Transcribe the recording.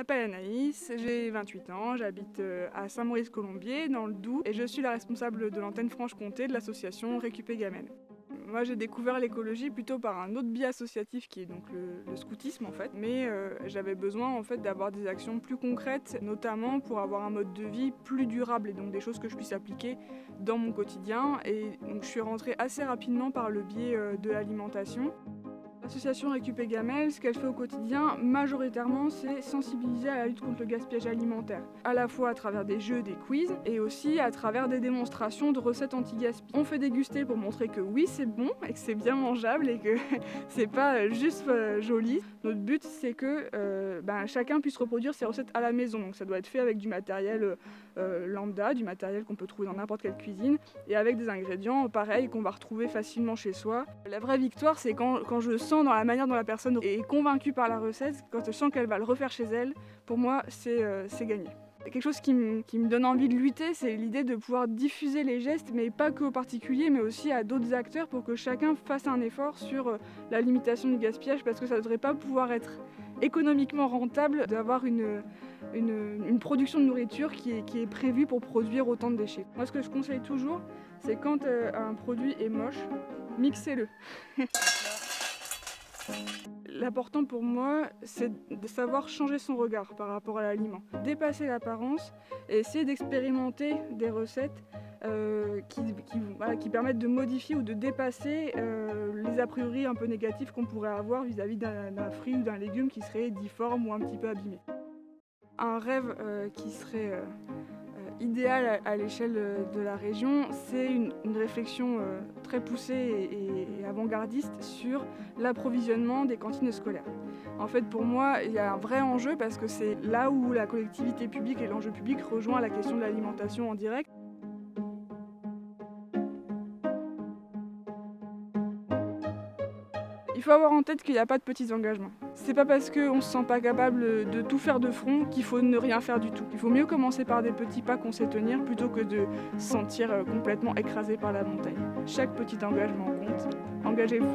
m'appelle Anaïs, j'ai 28 ans, j'habite à Saint-Maurice-Colombier, dans le Doubs, et je suis la responsable de l'antenne Franche-Comté de l'association Récupé Gamelle. Moi j'ai découvert l'écologie plutôt par un autre biais associatif qui est donc le scoutisme en fait, mais j'avais besoin en fait d'avoir des actions plus concrètes, notamment pour avoir un mode de vie plus durable et donc des choses que je puisse appliquer dans mon quotidien. Et donc je suis rentrée assez rapidement par le biais de l'alimentation. L'association Récupé Gamelle, ce qu'elle fait au quotidien, majoritairement, c'est sensibiliser à la lutte contre le gaspillage alimentaire. À la fois à travers des jeux, des quiz, et aussi à travers des démonstrations de recettes anti-gaspi. On fait déguster pour montrer que oui, c'est bon, et que c'est bien mangeable, et que c'est pas juste joli. Notre but, c'est que chacun puisse reproduire ses recettes à la maison. Donc ça doit être fait avec du matériel lambda, du matériel qu'on peut trouver dans n'importe quelle cuisine, et avec des ingrédients pareils qu'on va retrouver facilement chez soi. La vraie victoire, c'est quand je sens dans la manière dont la personne est convaincue par la recette, quand je sens qu'elle va le refaire chez elle, pour moi c'est gagné. Quelque chose qui me donne envie de lutter, c'est l'idée de pouvoir diffuser les gestes, mais pas qu'aux particuliers, mais aussi à d'autres acteurs pour que chacun fasse un effort sur la limitation du gaspillage, parce que ça ne devrait pas pouvoir être économiquement rentable d'avoir une production de nourriture qui est prévue pour produire autant de déchets. Moi ce que je conseille toujours, c'est quand un produit est moche, mixez-le. L'important pour moi, c'est de savoir changer son regard par rapport à l'aliment. Dépasser l'apparence et essayer d'expérimenter des recettes qui permettent de modifier ou de dépasser les a priori un peu négatifs qu'on pourrait avoir vis-à-vis d'un fruit ou d'un légume qui serait difforme ou un petit peu abîmé. Un rêve qui serait idéal à l'échelle de la région, c'est une réflexion très poussée et avant-gardiste sur l'approvisionnement des cantines scolaires. En fait, pour moi, il y a un vrai enjeu parce que c'est là où la collectivité publique et l'enjeu public rejoint la question de l'alimentation en direct. Il faut avoir en tête qu'il n'y a pas de petits engagements. C'est pas parce qu'on ne se sent pas capable de tout faire de front qu'il faut ne rien faire du tout. Il faut mieux commencer par des petits pas qu'on sait tenir plutôt que de se sentir complètement écrasé par la montagne. Chaque petit engagement compte. Engagez-vous.